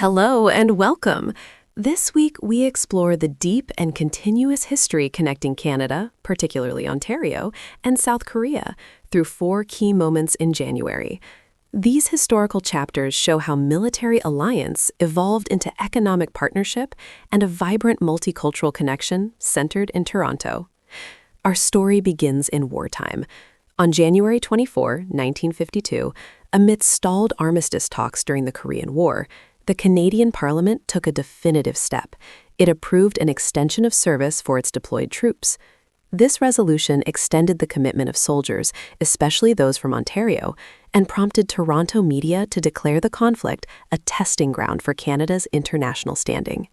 Hello and welcome. This week, we explore the deep and continuous history connecting Canada, particularly Ontario, and South Korea through 4 key moments in January. These historical chapters show how military alliance evolved into economic partnership and a vibrant multicultural connection centered in Toronto. Our story begins in wartime. On January 24, 1952, amidst stalled armistice talks during the Korean War, the Canadian Parliament took a definitive step. It approved an extension of service for its deployed troops. This resolution extended the commitment of soldiers, especially those from Ontario, and prompted Toronto media to declare the conflict a testing ground for Canada's international standing.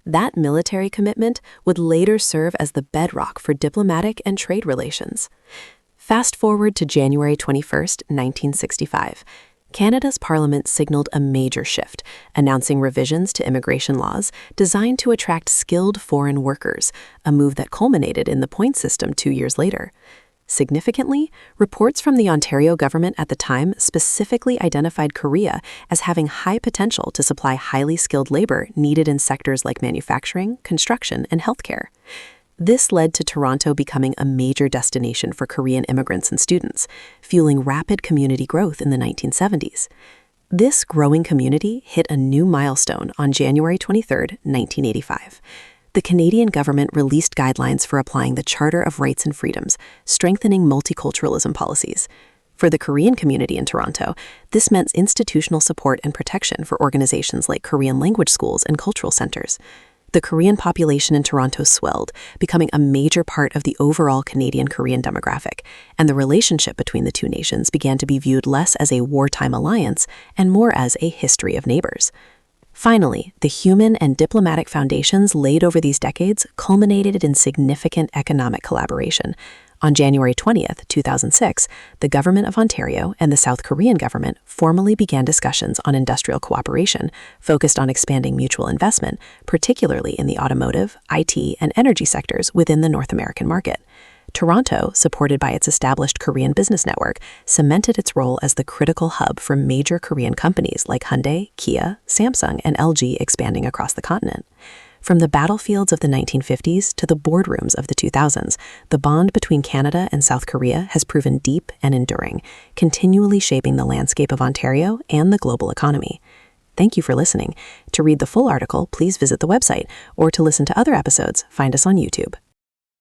That military commitment would later serve as the bedrock for diplomatic and trade relations. Fast forward to January 21, 1965. Canada's Parliament signaled a major shift, announcing revisions to immigration laws designed to attract skilled foreign workers, a move that culminated in the point system 2 years later. Significantly, reports from the Ontario government at the time specifically identified Korea as having high potential to supply highly skilled labor needed in sectors like manufacturing, construction, and healthcare. This led to Toronto becoming a major destination for Korean immigrants and students, fueling rapid community growth in the 1970s. This growing community hit a new milestone on January 23, 1985. The Canadian government released guidelines for applying the Charter of Rights and Freedoms, strengthening multiculturalism policies. For the Korean community in Toronto, this meant institutional support and protection for organizations like Korean language schools and cultural centers. The Korean population in Toronto swelled, becoming a major part of the overall Canadian-Korean demographic, and the relationship between the two nations began to be viewed less as a wartime alliance and more as a history of neighbors. Finally, the human and diplomatic foundations laid over these decades culminated in significant economic collaboration. On January 20, 2006, the Government of Ontario and the South Korean government formally began discussions on industrial cooperation focused on expanding mutual investment, particularly in the automotive, IT, and energy sectors within the North American market. Toronto, supported by its established Korean business network, cemented its role as the critical hub for major Korean companies like Hyundai, Kia, Samsung, and LG expanding across the continent. From the battlefields of the 1950s to the boardrooms of the 2000s, the bond between Canada and South Korea has proven deep and enduring, continually shaping the landscape of Ontario and the global economy. Thank you for listening. To read the full article, please visit the website, or to listen to other episodes, find us on YouTube.